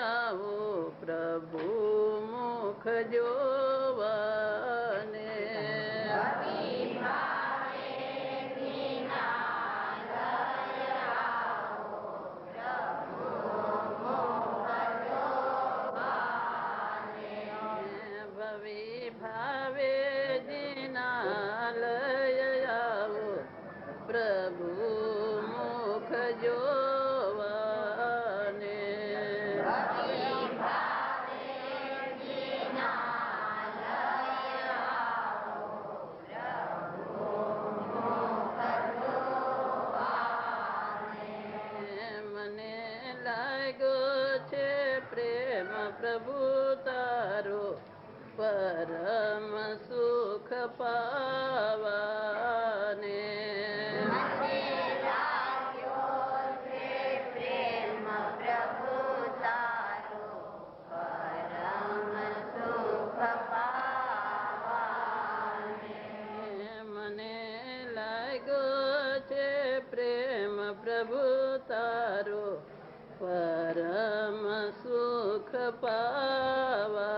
આવો પ્રભુ મુખ જોવાને. ભવિ ભાવે દિનાલય આવો પ્રભુ મુખ જોવાને. મને લાગ્યો છે પ્રેમ પ્રભુ તારો પરમ સુખ પાવાને. મને લાગ્યો છે પ્રેમ પ્રભુ તારો પરમ સુખ પાવાને.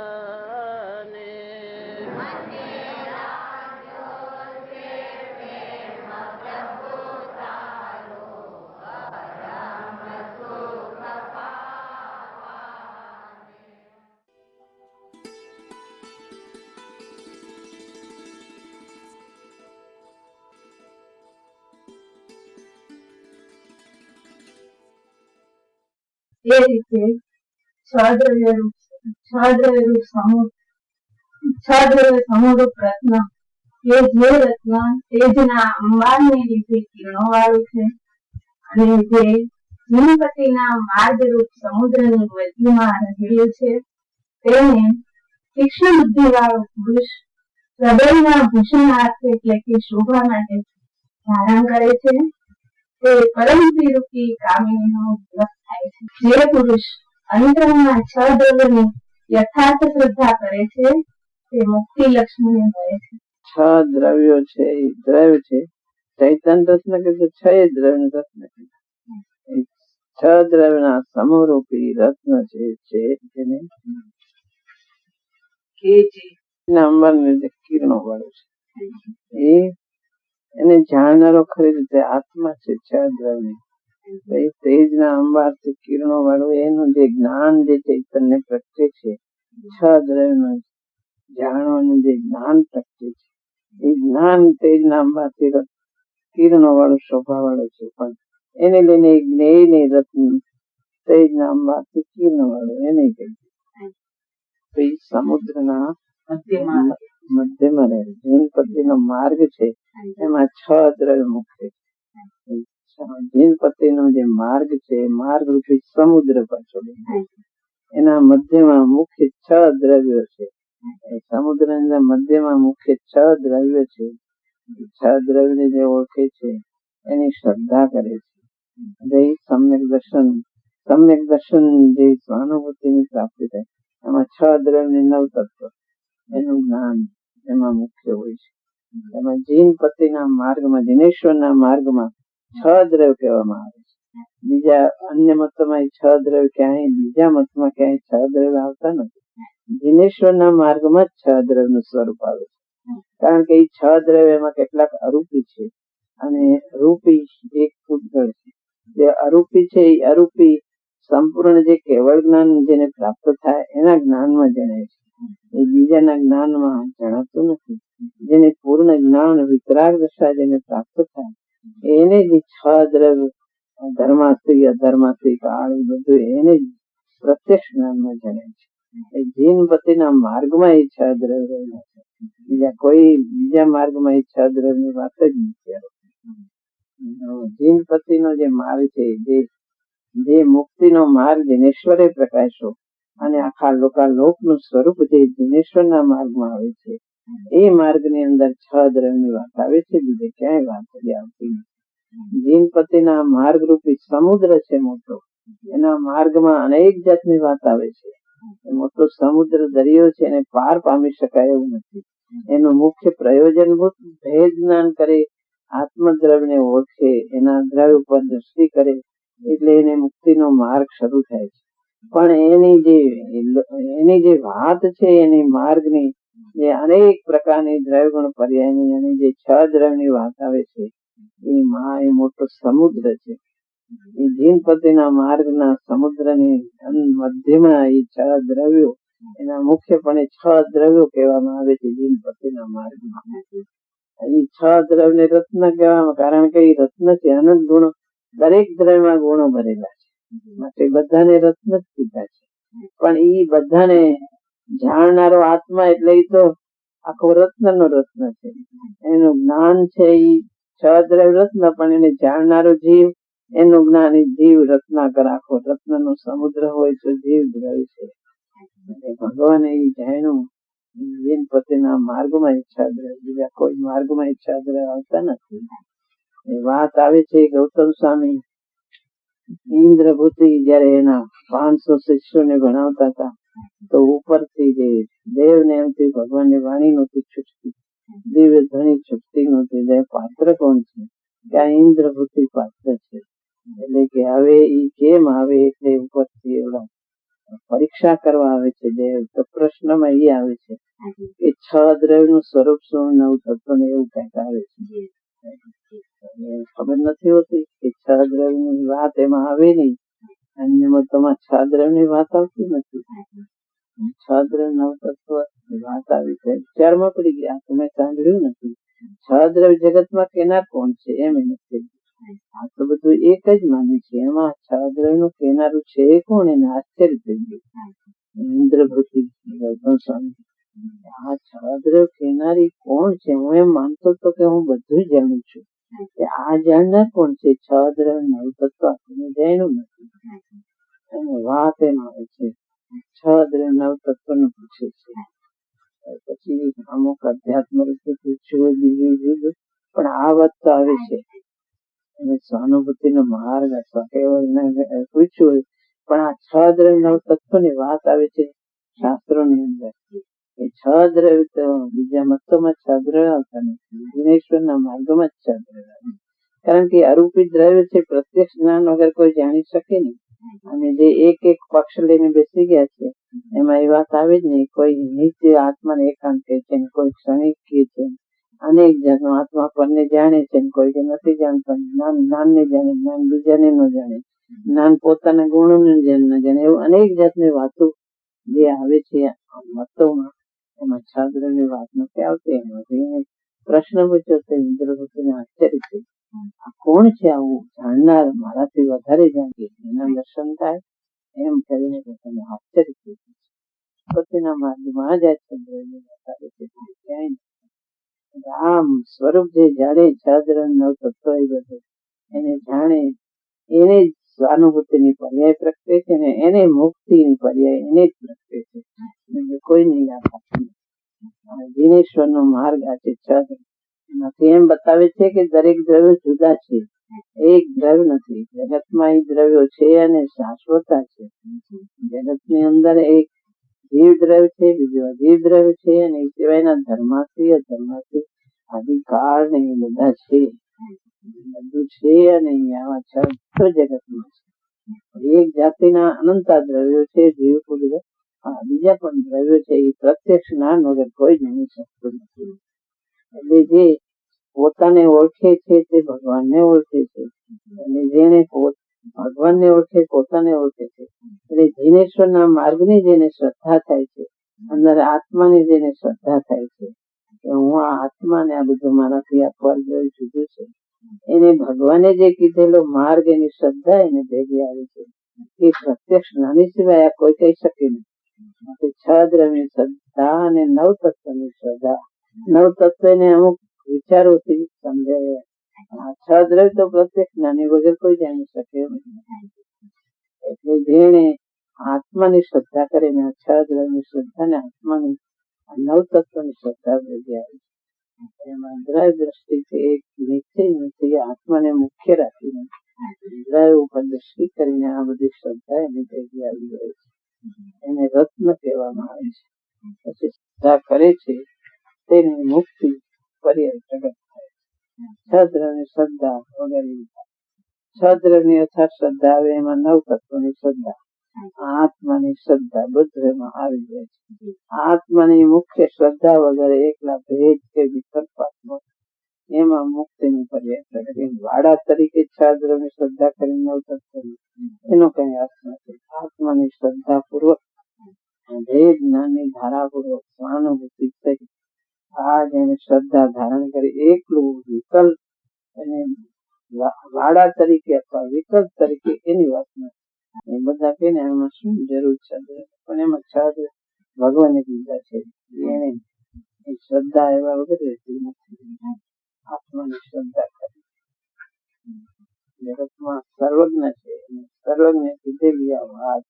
એ રીતે છ દ્રવ્ય સમૂહરૂપ રત્ન કે જે રત્ન તેજના અંબારને લીધે કિરણો વાળું છે અને જે જીનપતિના માર્ગરૂપ સમુદ્રની મધ્યમાં રહેલું છે તેને તીક્ષ્ણ બુદ્ધિ વાળો પુરુષ હૃદયના ભૂષણાર્થ એટલે કે શોભા માટે ધારણ કરે છે. તે પરમતિ રૂપી કામિનીનો વશ થાય છે. જે પુરુષ અંતરના છ દ્રવ્યની યથાર્થ શ્રદ્ધા કરે છે તે મુક્તિ લક્ષ્મીને મળે છે. છ દ્રવ્યો છે એ દ્રવ્ય છે. ચૈતન્ય રત્ન કીધું, છ દ્રવ્ય રત્ન કીધું. છ દ્રવ્યના સમૂહરૂપી રત્ન છે તેને કિરણો વાળું છે. એને જાણનારો ખરી રીતે આત્મા છે. છ દ્રવ્ય તેજના અંબારથી કિરણો વાળું એનું જે જ્ઞાન જે ચૈતન્ય પ્રગટે છે, છ દ્રવ્યનું જાણવાનું જે જ્ઞાન પ્રગટે છે એ જ્ઞાન તેજના અંબારથી કિરણો વાળું શોભા વાળું છે. પણ એને લઈને જ્ઞેયની રત્ન તેજના અંબારથી કિરણો વાળું એને કહ્યું સમુદ્રના મધ્યમાં રહે. જીનપતિનો માર્ગ છે એમાં છ દ્રવ્ય મુખ્ય છે. જીનપતિનો જે માર્ગ છે માર્ગ રૂપી સમુદ્ર પાછો એના મધ્યમાં મુખ્ય છ દ્રવ્યો છે. સમુદ્રના મધ્યમાં મુખ્ય છ દ્રવ્ય છે. છ દ્રવ્યને જે ઓળખે છે એની શ્રદ્ધા કરે છે. સમ્યક દર્શન જે સ્વાનુભૂતિની પ્રાપ્તિ થાય એમાં છ દ્રવ્ય 9 તત્વ એનું જ્ઞાન એમાં મુખ્ય હોય છે. એમાં જીનપતિના માર્ગમાં દિનેશ્વરના માર્ગમાં છ દ્રવ્ય કહેવામાં આવે છે. બીજા અન્ય મતમાં છ દ્રવ્ય ક્યાંય બીજા મતમાં ક્યાંય છ દ્રવ્ય આવતા નથી. દિનેશ્વરના માર્ગમાં જ છ દ્રવ્યનું સ્વરૂપ આવે છે. કારણ કે એ છ દ્રવ્યમાં કેટલાક અરૂપી છે અને રૂપી એક પૂતગળ છે. જે અરૂપી છે એ અરૂપી સંપૂર્ણ જે કેવળ જ્ઞાન જેને પ્રાપ્ત થાય એના જ્ઞાનમાં જણાય છે. એ બીજાના જ્ઞાનમાં જણાતું નથી. જેને પૂર્ણ જ્ઞાન વિતરાગ દશા જેને પ્રાપ્ત થાય એને જે છ દ્રવ્ય ધર્માસ્ત્રી અધર્માસ્ત્રી કાળ બધું એને પ્રત્યક્ષ જ્ઞાનમાં જણાય છે. એ જીનપતિના માર્ગમાં એ છ દ્રવ્ય રહેલા છે. બીજા માર્ગમાં એ છ દ્રવ્યની વાત જ નથી. જીનપતિનો જે માર્ગ છે જે મુક્તિનો માર્ગ દિનેશ્વરે પ્રકાશો અને આખા લોકનું સ્વરૂપ જે દિનેશ્વરના માર્ગમાં આવે છે એ માર્ગની અંદર છ દ્રવ્યની વાત આવે છે. બીજે ક્યાંય વાત આવતી નથી. જીનપતિના માર્ગ રૂપી સમુદ્ર છે મોટો, એના માર્ગમાં અનેક જાતની વાત આવે છે. એ મોટો સમુદ્ર દરિયો છે એને પાર પામી શકાય એવું નથી. એનું મુખ્ય પ્રયોજનભૂત ભેદ જ્ઞાન કરે, આત્મદ્રવ્યને ઓળખે, એના દ્રવ્ય ઉપર દ્રષ્ટિ કરે એટલે એને મુક્તિનો માર્ગ શરૂ થાય છે. પણ એની જે વાત છે, એની માર્ગની જે અનેક પ્રકારની દ્રવ્યગુણ પર્યાયની અને જે 6 દ્રવ્યની વાત આવે છે, એ મોટો સમુદ્ર છે. એ જીનપતિના માર્ગના સમુદ્રની મધ્યમાં એ 6 દ્રવ્યો, એના મુખ્યપણે 6 દ્રવ્યો કહેવામાં આવે છે જીનપતિના માર્ગમાં. એ 6 દ્રવ્યને રત્ન કહેવામાં, કારણ કે એ રત્ન છે. અનંત ગુણો, દરેક દ્રવ્યમાં ગુણો ભરેલા છે, માટે બધાને રત્ન જ કીધા છે. પણ એ બધાને જાણનારો આત્મા એટલે એ તો આખો રત્નનો રત્ન છે. એનું જ્ઞાન છે એ 6 દ્રવ્ય રત્ન, પણ એને જાણનારો જીવ, એનું જ્ઞાન એ જીવ રત્નાકર, આખો રત્નનો સમુદ્ર હોય તો જીવ દ્રવ્ય છે. ભગવાને એ જાણ્યું જીનપતિના માર્ગમાં ઈચ્છા દ્રવ્ય, બીજા કોઈ માર્ગમાં ઈચ્છા દ્રવ્ય આવતા નથી. એ વાત આવે છે ગૌતમ સ્વામી ઇન્દ્રભૂતિ જયારે એના 500 શિષ્યોને ભણાવતા હતા, તો ઉપરથી જે દેવને એમથી ભગવાનની વાણી નહોતી છૂટતી, દિવ્ય ધણી છૂટતી નહોતી. પાત્ર કોણ છે? કે આ ઇન્દ્રભૂતિ પાત્ર છે. એટલે કે હવે ઈ કેમ આવે, એટલે ઉપરથી એવડા પરીક્ષા કરવા આવે છે દેવ. તો પ્રશ્નમાં એ આવે છે કે 6 દ્રવ્ય નું સ્વરૂપ શું, 9 તત્વ ને એવું કઈક આવે છે. ખબર નથી હોતી કે 6 દ્રવ્ય ની વાત એમાં આવે નહીં. અન્ય તમારે 6 દ્રવ્ય ની વાત આવતી નથી. 6 દ્રવ્ય 9 તત્વ વાત આવી છે, વિચારમાં પડી ગયા. તમે સાંભળ્યું નથી? 6 દ્રવ્ય જગતમાં કેનાર કોણ છે એમ નથી. આ તો બધું એક જ માને છે. એમાં 6 દ્રવ્ય નું કેનારું છે કોણ, એને આશ્ચર્ય થઈ ગયું. ઇન્દ્રભૂતિ ગૌતમ સ્વામી, આ 6 દ્રવ્ય કેનારી કોણ છે? હું એમ માનતો હતો કે હું બધું જાણું છું. આ જાણનાર કોણ છે? 6 દ્રવ્ય 9 તત્વ આપણને જાણ્યું નથી. અને વાત એમ આવે છે 6 દ્રવ્ય 9 તત્વ નું પૂછે છે. પછી અમુક અધ્યાત્મ રીતે પૂછ્યું, બીજું જુદું, પણ આ વાત તો આવે છે. અને સ્વાનુભૂતિ નો માર્ગ અથવા પૂછ્યું, પણ આ 6 દ્રવ્ય 9 તત્વ ની વાત આવે છે શાસ્ત્રો ની અંદર. એ 6 દ્રવ્ય તો બીજા મતોમાં 6 દ્રવ્ય આવતા નથી, દિનેશ્વર ના માર્ગમાં જ 6 દ્રવ્ય આવે. કારણ કે અરૂપી દ્રવ્ય છે, પ્રત્યક્ષ જ્ઞાન વગર કોઈ જાણી શકે નહીં. અને જે એક એક પક્ષ લઈને બેસી ગયા છે, એમાં એ વાત આવે જ નહીં. કોઈ નિત્ય આત્માને એકાંત કહે છે, કોઈ ક્ષણિક કહે છે. અનેક જાતનો આત્મા પરને જાણે છે, કોઈ કે નથી જાણતા. જ્ઞાન ને જાણે, જ્ઞાન બીજાને ન જાણે, જ્ઞાન પોતાના ગુણો ને ન જાણે. એવું અનેક જાતની વાતો જે આવે છે મતોમાં, એમાં 6 દ્રવ્યની વાત નથી આવતી. એમાં પ્રશ્ન પૂછ્યો તો ઇન્દ્રભૂતિને આશ્ચર્ય છે, આ કોણ છે આવું જાણનાર, મારાથી વધારે જાણે, એના દર્શન થાય એમ કરીને પોતાને આશ્ચર્ય થઈ ગયું. પતિના માર્ગમાં જ આ દ્રવ્યની વાત આવે છે. ક્યાંય આમ સ્વરૂપ જે જાણે 6 દ્રવ્ય 9 તત્વ એ બધું એને જાણે, એને જ સ્વાનુભૂતિની પર્યાય પ્રગટે છે, ને એને મુક્તિની પર્યાય એને જ પ્રગટે છે. કોઈ નહીં આપે. દિનેશ્વર નો માર્ગ આ છે 6. એમાંથી એમ બતાવે છે કે દરેક દ્રવ્ય જુદા છે, એક દ્રવ્ય નથી. જગતમાં એ દ્રવ્યો છે અને શાશ્વતા છે. જગત ની અંદર એક જીવ દ્રવ્ય છે, બીજું અજીવ દ્રવ્ય છે, અને એ સિવાયના ધર્માથી અધર્માથી અધિકાર ને બધા છે, બધું છે. અને આવા 6 જગતમાં છે. એક જાતિના અનંતા દ્રવ્યો છે, જીવ પુરુષ, બીજા પણ દ્રવ્યો છે. એ પ્રત્યક્ષ જ્ઞાન વગર કોઈ જાણી શકતું નથી. એટલે જે પોતાને ઓળખે છે તે ભગવાનને ઓળખે છે, અને જેને ભગવાનને ઓળખે પોતાને ઓળખે છે. એટલે જીનેશ્વર ના માર્ગની જેને શ્રદ્ધા થાય છે, અંદર આત્માની જેને શ્રદ્ધા થાય છે કે હું આ આત્મા ને આ બધું મારાથી આપવા જુદું છે, એને ભગવાને જે કીધેલો માર્ગ, એની શ્રદ્ધા એને ભેગી આવે છે. એ પ્રત્યક્ષ જ્ઞાની સિવાય આ કોઈ કહી શકે નહીં. 6 દ્રવ્યની શ્રદ્ધા અને 9 તત્વની શ્રદ્ધા. 9 તત્વ ને અમુક વિચારોથી સમજાય. આ 6 દ્રવ્ય તો પ્રત્યક્ષ જ્ઞાની વગર કોઈ જાણી શકે નહીં. એટલે જેને આત્માની શ્રદ્ધા કરીને 6 દ્રવ્યની શ્રદ્ધા ને આત્માની 9 તત્વની શ્રદ્ધા ભેગી આવે છે. એમાં દ્રવ્ય દ્રષ્ટિથી એક નિશ્ચય નથી, આત્માને મુખ્ય રાખીને દ્રવ્ય ઉપર દ્રષ્ટિ કરીને આ બધી શ્રદ્ધા એને ભેગી આવી જાય છે. એને રત્ન કહેવામાં આવે છે. પછી શ્રદ્ધા કરે છે તેની મુક્તિ પર્યાય પ્રગટ થાય. 6 દ્રવ્યની શ્રદ્ધા વગેરે 6 દ્રવ્યની યથાર્થ શ્રદ્ધા આવે, એમાં 9 તત્વની શ્રદ્ધા. આત્માની શ્રદ્ધા બધું એમાં આવી જાય છે. આત્માની મુખ્ય શ્રદ્ધા વગર એકલા ભેદ કે વિકલ્પાત્મક એમાં મુક્તિ ની પર્યાય વાડા તરીકે છાદ્રની શ્રદ્ધા કરીને એનો કઈ અર્થ નથી. આત્માની શ્રદ્ધા પૂર્વક ભેદ જ્ઞાનની ધારા પૂર્વક સ્વાનુભૂતિ સહિત આ જેને શ્રદ્ધા ધારણ કરી એકલું વિકલ્પ અને વાડા તરીકે અથવા વિકલ્પ તરીકે એની વાત નથી. એ બધા કે એમાં શું જરૂર છે, પણ એમાં છાદ ભગવાને કીધા છે એને શ્રદ્ધા એવા વગર રહેતી નથી. આત્માની શ્રદ્ધા કરી જગતમાં સર્વજ્ઞ છે, સર્વજ્ઞ કીધેલી આ વાત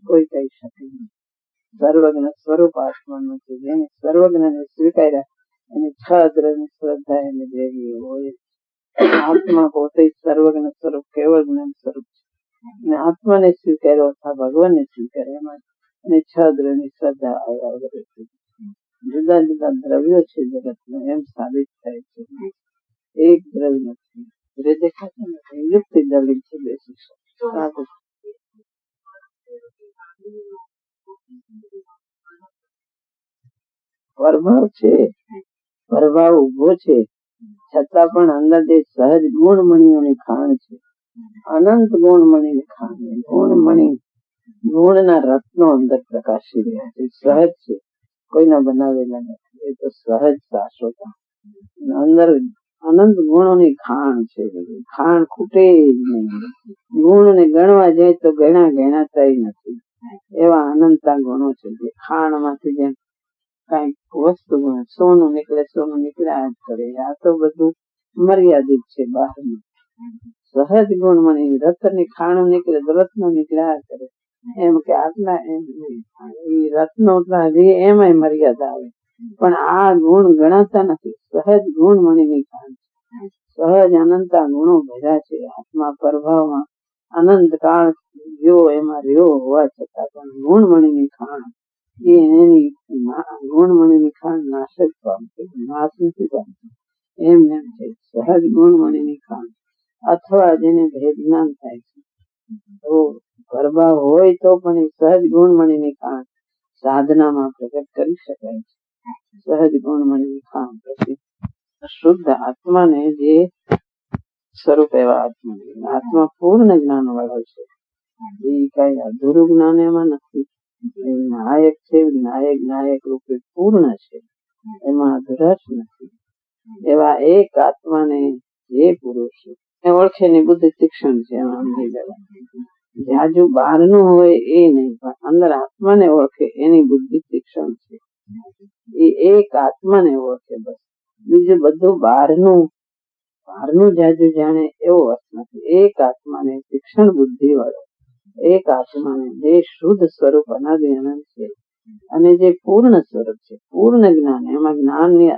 કોઈ કહી શકે નહીં. સર્વજ્ઞ સ્વરૂપ આત્માનું છે, જેને સર્વજ્ઞ ને સ્વીકાર્યા એની છદ્રની શ્રદ્ધા એને ભેગી હોય. આત્મા પોતે સર્વજ્ઞ સ્વરૂપ કેવળ જ્ઞાન સ્વરૂપ છે અને આત્માને સ્વીકાર્યો અથવા ભગવાનને સ્વીકાર્યો એમાં એને છદ્રની શ્રદ્ધા આવ્યા વગર જુદા જુદા દ્રવ્યો છે જગતમાં એમ સાબિત થાય છે. એક દ્રવ્ય નથી દેખાતું નથી. યુક્તિ દલીલ છે બેસી પ્રભાવ છે, પ્રભાવ ઉભો છે, છતાં પણ અંદર જે સહજ ગુણમણીઓની ખાણ છે, અનંત ગુણમણીની ખાણ, ગુણમણી ગુણના રત્નો અંદર પ્રકાશી રહ્યા છે. સહજ છે, કોઈના બનાવેલા નથી. એ તો સહજ શાશ્વત અંદર અનંત ગુણોની ખાણ છે. ખાણ ખૂટે નહીં. ગુણ ને ગણવા જાય તો ગણાતા નથી એવા અનંતા ગુણો છે. જે ખાણ માંથી જેમ કઈક વસ્તુ સોનું નીકળ્યા જ કરે. આ તો બધું મર્યાદિત છે બહારનું. સહજ ગુણ મની રત્ન ખાણો નીકળે તો રત્નો નીકળ્યા કરે એમ કે આટલા એમ રત્નો એમાં મર્યાદા આવે. પણ આ ગુણ ગણાતા નથી. સહજ ગુણ મણીની ખાણ, સહજ અનંતા ગુણો ભર્યા છે. આત્મા પ્રભાવમાં અનંત કાળ એમાં રહ્યો હોવા છતાં પણ ગુણમણીની ખાણ એની ગુણમણીની ખાણ નાશ જ પામતી, નાશ નથી પામતી. એમ છે સહજ ગુણમણીની ખાણ અથવા જેને ભેદ જ્ઞાન થાય છે. તો પ્રભાવ હોય તો પણ એ સહજ ગુણમણીની ખાણ સાધનામાં પ્રગટ કરી શકાય છે. સહજ ગુણમણીની ખાણ પછી શુદ્ધ આત્માને જે સ્વરૂપ એવા આત્મા પૂર્ણ જ્ઞાન વાળો છે. એ કઈ અધૂરું જ્ઞાન એમાં નથી. નાયક છે, નાયક રૂપે પૂર્ણ છે, એમાં અધુરાશ નથી. એવા એક આત્માને જે પુરુષ ઓળખે ની બુદ્ધિ તીક્ષ્ણ છે. એમાં જાજુ બહારનું હોય એ નહીં, પણ અંદર આત્માને ઓળખે એની બુદ્ધિ તીક્ષ્ણ છે. એ એક આત્માને ઓળખે બસ. બીજું બધું બહારનું જાજુ જાણે એવો અર્થ નથી. એક આત્માને તીક્ષ્ણ બુદ્ધિ વાળો એક આત્માને જે શુદ્ધ સ્વરૂપ અનાદિ અનંત છે અને જે પૂર્ણ સ્વરૂપ છે, પૂર્ણ જ્ઞાન, એમાં જ્ઞાનની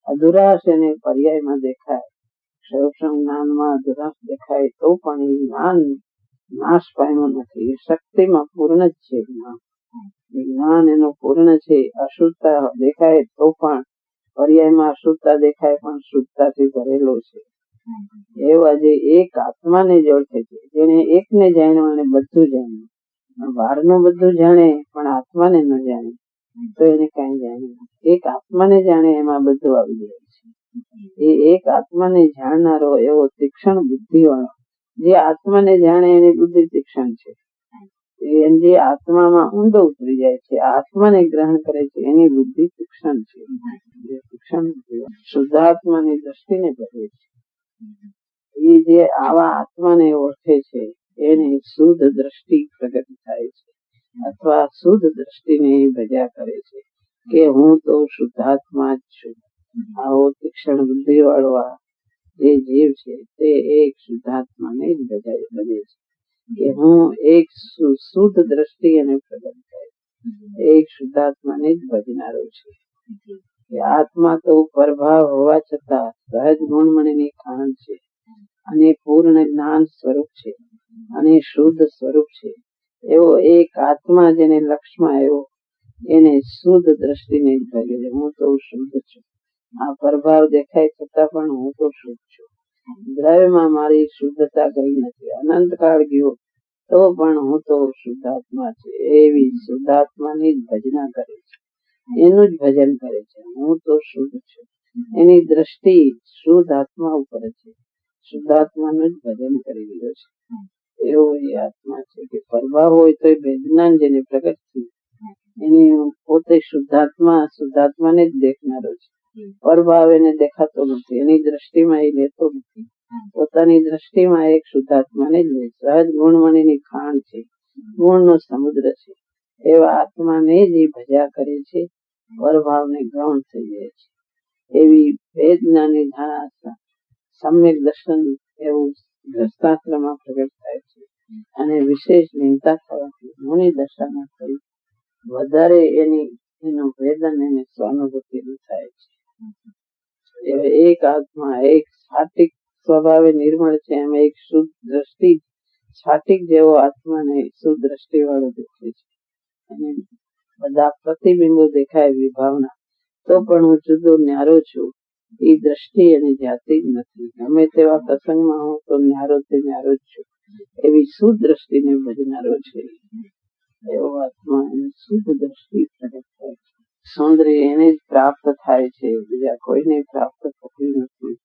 અધુરાશ એને પર્યાયમાં દેખાય. સૌક્ષમ જ્ઞાનમાં અધુરાશ દેખાય તો પણ એ જ્ઞાન નાશ પામ્યો નથી. એ શક્તિમાં પૂર્ણ જ છે. જ્ઞાન એનું પૂર્ણ છે. અશુદ્ધતા દેખાય તો પણ પર્યાયમાં અશુદ્ધતા દેખાય પણ શુદ્ધતાથી ભરેલો છે. એવા જે એક આત્માને જ ઓળખે છે, જેને એકને જાણ્યો અને બધું જાણ્યું. બહારનું બધું જાણે પણ આત્માને ન જાણે તો એને કઈ જાણે. એક આત્માને જાણે એમાં બધું આવી જાય છે. એ એક આત્માને જાણનારો એવો તીક્ષ્ણ બુદ્ધિ વાળો, જે આત્માને જાણે એની બુદ્ધિ તીક્ષ્ણ છે. જે આત્મામાં ઊંડો ઉતરી જાય છે, આત્માને ગ્રહણ કરે છે, એની બુદ્ધિ તીક્ષ્ણ છે. શુદ્ધાત્માની દ્રષ્ટિને કરે છે. એ જે આવા આત્માને ઓળખે છે એને શુદ્ધ દ્રષ્ટિ પ્રગટ થાય છે, અથવા શુદ્ધ દ્રષ્ટિને ભજ્યા કરે છે કે હું તો શુદ્ધાત્મા જ છું. આવો તીક્ષ્ણ બુદ્ધિ વાળો જે જીવ છે તે એક શુદ્ધાત્માને જ બને છે કે હું એક શુદ્ધ દ્રષ્ટિ એને પ્રગટ થાય, એક શુદ્ધાત્માને જ ભજનારો છે. આત્મા તો પ્રભાવ હોવા છતાં સહજ ગુણમણીની ખાણ છે અને પૂર્ણ જ્ઞાન સ્વરૂપ છે અને શુદ્ધ સ્વરૂપ છે. એવો એક આત્મા જેને લક્ષ્યમાં આવ્યો એને શુદ્ધ દ્રષ્ટિને જ ભજે છે. હું તો શુદ્ધ છું. આ પ્રભાવ દેખાય છતાં પણ હું તો શુદ્ધ છું. દ્રવ્યમાં મારી શુદ્ધતા ગઈ નથી. અનંત કાળ ગયો તો પણ હું તો શુદ્ધાત્મા છે એવી શુદ્ધાત્માની જ ભજના કરે છે, એનું જ ભજન કરે છે. હું તો શુદ્ધ છું, એની દ્રષ્ટિ શુદ્ધ આત્મા ઉપર છે, શુદ્ધાત્માનું જ ભજન કરી રહ્યો છે. એવો એ આત્મા છે કે પ્રભાવ હોય તો એ વિજ્ઞાન જેને પ્રગટ થયું એની પોતે શુદ્ધાત્માને જ દેખનારો છે. પ્રભાવ એને દેખાતો નથી, એની દ્રષ્ટિમાં એ લેતો નથી, પોતાની દ્રષ્ટિમાં એક શુદ્ધાત્માને જ લે. સહજ ગુણમણીની ખાણ છે, ગુણનો સમુદ્ર છે, એવા આત્માને જ એ ભજ્યા કરે છે, પ્રભાવને ગૌણ થઈ જાય છે. એવી વેદનાની ધારણા સમ્યક દર્શન એવું ગ્રસ્તાશ્રમમાં પ્રગટ થાય છે. અને વિશેષ ચિંતા થવાથી મુનિ દશામાં થઈ વધારે એનું વેદન એને સ્વાનુભૂતિ થાય છે. એક આત્મા એક સાત્વિક સ્વભાવે નિર્મળ છે, એમ એક શુદ્ધ દ્રષ્ટિ સાત્વિક જેવો આત્માને શુદ્ધ દ્રષ્ટિ વાળો દેખે છે. અને બધા પ્રતિબિંબો દેખાય વિભાવના, તો પણ હું જુદો ન્યારો છું એ દ્રષ્ટિ એની જાતિ જ નથી. ગમે તેવા પ્રસંગમાં હું તો ન્યારો તે ન્યારો જ છું એવી શુદ્ધ દ્રષ્ટિને ભજનારો છે. એવો આત્મા એની શુદ્ધ દ્રષ્ટિ પ્રગટ થાય છે. સૌંદર્ય એને જ પ્રાપ્ત થાય છે, બીજા કોઈને પ્રાપ્ત થતું નથી.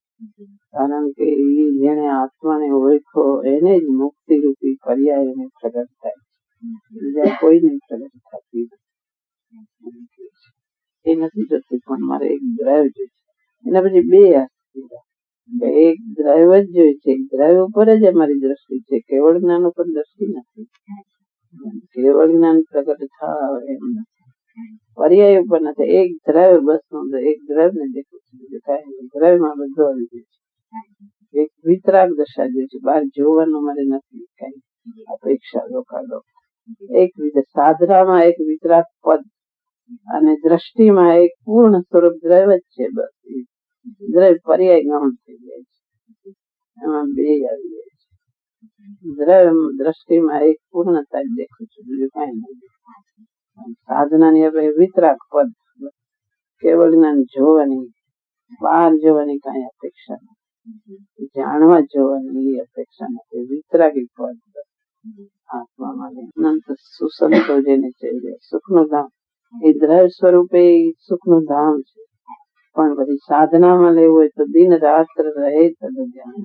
કારણ કે એ જેને આત્માને ઓળખો એને જ મુક્તિ રૂપી પર્યાય એને પ્રગટ થાય છે, બીજા કોઈને પ્રગટ થતી નથી. એ નથી જોતી પણ મારે એક દ્રવ્ય જોઈએ છે. એના પછી બે એક દ્રવ્ય જ જોઈએ છે, એક દ્રવ્ય ઉપર જ અમારી દ્રષ્ટિ છે, કેવળ જ્ઞાન ઉપર દ્રષ્ટિ નથી. કેવળ જ્ઞાન પ્રગટ થાય એમ નથી, પર્યાય ઉપર નથી. એક દ્રવ્ય બસ એક દ્રવ્ય ને દેખું છું, દ્રવ્યમાં બધું આવી ગયું છે. એક વિતરાગ દશા જે છે, બહાર જોવાનું મારે નથી કઈ અપેક્ષા લોકાલો. એક સાધનામાં એક વિતરાગ પદ અને દ્રષ્ટિમાં એક પૂર્ણ સ્વરૂપ દ્રવ્ય જ છે. બસ દ્રવ્ય પર્યાય ગૌણ થઈ જાય છે, એમાં બે આવી જાય છે. દ્રવ્ય દ્રષ્ટિમાં એક પૂર્ણતા જ દેખું છું, બીજું કઈ નથી. સાધનાની આપણે વિતરાગ પદ કેવળ જ્ઞાન જોવાની, બહાર જોવાની કઈ અપેક્ષા નથી, જાણવા જોવાની અપેક્ષા નથી. વિતરાગી પદ આત્મામાં અનંત સુસંતો જેને છે, સુખનું ધામ એ દ્રવ્ય સ્વરૂપે સુખનું ધામ છે. પણ પછી સાધનામાં લેવું હોય તો દિન રાત્ર રહે તદ ધ્યાન.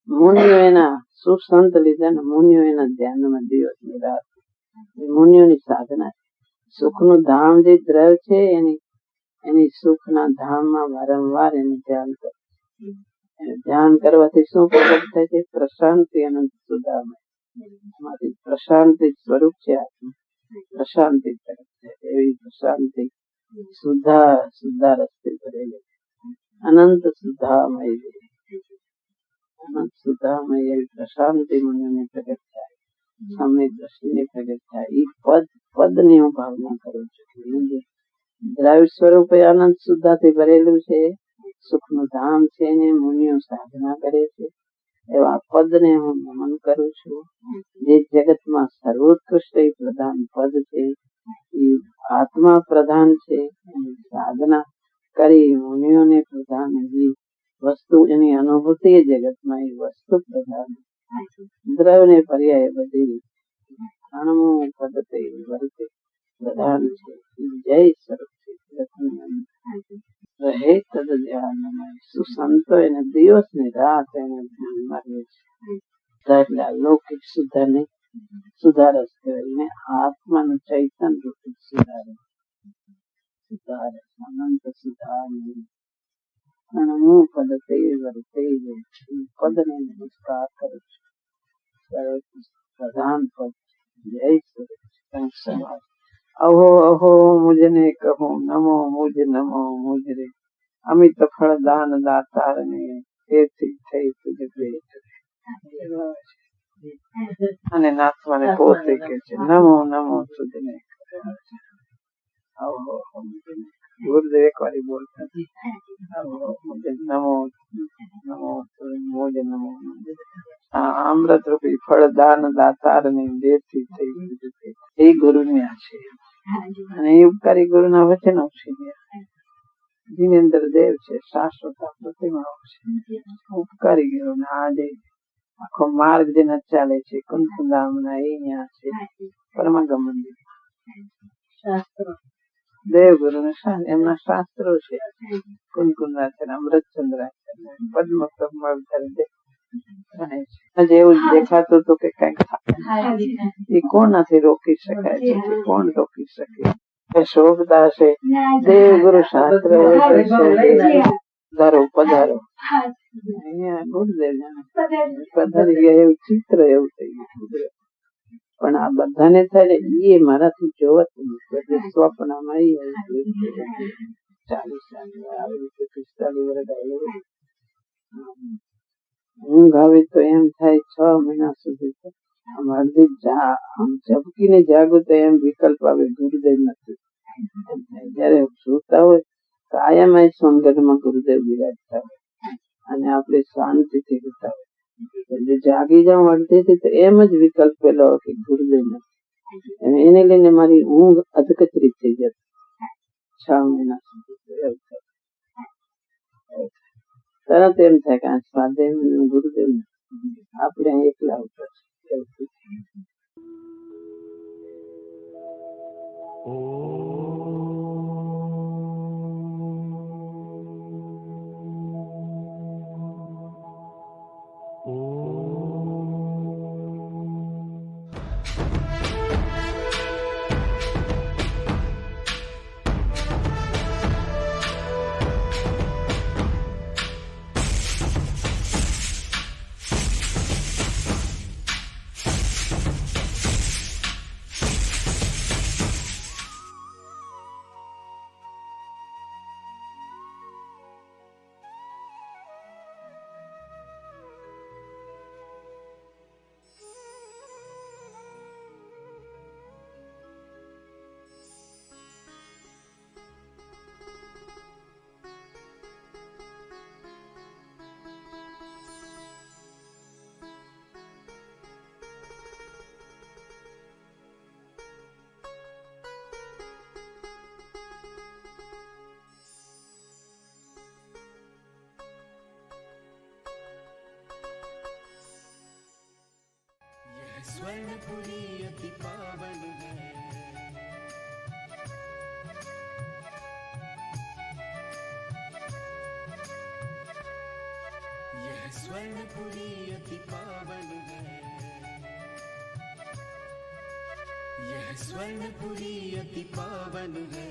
મુનિઓ એના સુસંત લીધા ને મુનિઓ એના ધ્યાનમાં દિવસ ની રાત, મુનિઓની સાધના. સુખનું ધામ જે દ્રવ્ય છે એની સુખના ધામમાં વારંવાર એનું ધ્યાન કરે. ધ્યાન કરવાથી શું પ્રગટ થાય છે? પ્રશાંતિ અનંત સુધામય. એમાંથી પ્રશાંતિ સ્વરૂપ છે આત્મા, પ્રશાંતિ પ્રગટ થાય. એવી પ્રશાંતિ શુદ્ધા રસ્તે ભરેલી અનંત સુધામય, અનંત સુધામય એવી પ્રશાંતિ મને પ્રગટ થાય, સમ્યક દ્રષ્ટિને પ્રગટ થાય. એ પદ ની હું ભાવના કરું છું. દ્રવ્ય સ્વરૂપે અનંત શુદ્ધાથી ભરેલું છે, સુખનું ધામ છે, એને મુનિઓ સાધના કરે છે. એવા પદ ને હું નમન કરું છું. જે જગતમાં સર્વોત્કૃષ્ટ પ્રધાન પદ છે, એ આત્મા પ્રધાન છે. એની સાધના કરી મુનિઓને પ્રધાન એવી વસ્તુ, એની અનુભૂતિ જગતમાં એ વસ્તુ પ્રધાન. દ્રવ્ય ને પર્યાય બધી અણમું પદ્ધતિ વર્તે પ્રધાન છે. જય સ્વરૂપ છે, રહે તદ ધ્યાન. સુસંતો એને દિવસ ને રાત એને ધ્યાનમાં રહે છે. એટલે લૌકિક સુધારને સુધારસ કહેવાય, આત્માનું ચૈતન રૂપી સુધારે. અનંત સુધારે અણમું પદ્ધતિ વર્તે. પદને નમસ્કાર કરું છું. પ્રધાન પદ જય સ્વરૂપ. અહો અહો મુજને કહો, નમો મુજ નમો મુજ રે. અમિત ફળ દાન દાતાર ને તેથી થઈ તુજ ભેટ. અને નાથવાને પોતે કે છે નમો નમો તુજને. ગુરુદેવ એક વાર બોલતા નમો નમો મુજ નમો. અમૃત રૂપી ફળ દાન દાતાર ને દેથી થઈ તુજ ભેટ. એ ગુરુ ની આ છે, અને એ ઉપકારી ગુરુ ના વચનો છે. જીનેન્દ્ર દેવ છે, શાશ્વત પ્રતિમા છે ઉપકારી ગુરુ. આજે આખો માર્ગ જેને ચાલે છે કુંકુંદામના અહીંયા છે પરમાગમ મંદિર શાસ્ત્રો દેવગુરુ એમના શાસ્ત્રો છે કુંકુંદાચર અમૃતચંદ્રાચર પદ્મ પ્રમાણ એવું દેખાતું હતું કે કઈક એ કોનાથી રોકી શકાય છે કોણ રોકી શકે શોભદાસે દેવગુરુ શાસ્ત્ર પધારો પધારો અહીંયા ગુરુદેવ પધારી ગયા એવું ચિત્ર એવું થઈ ગયું પણ આ બધાને થાય એ મારાથી જોવાતું નથી સ્વપ્નમાં 40 વર્ષ ઊંઘ આવે તો એમ થાય 6 મહિના સુધી આમ ઝબકીને જાગું તો એમ વિકલ્પ આવે ગુરુદેવ નથી. જયારે સુતા હોય કાયમ સોનગઢમાં ગુરુદેવ બિરાજતા હોય અને આપણે શાંતિથી સુતા હોય એટલે જાગી જાઉં અડધેથી તો એમ જ વિકલ્પ પેલો કે ગુરુદેવ નથી. એને લઈને મારી ઊંઘ અધકચરી થઈ જતી 6 મહિના સુધી. તરત એમ થાય કે આ સ્વાધ્યાય ગુરુદેવ આપણે એકલા ઉપર स्वर्णपुरी अति पावन है, यह स्वर्णपुरी अति पावन है, यह स्वर्णपुरी अति पावन है।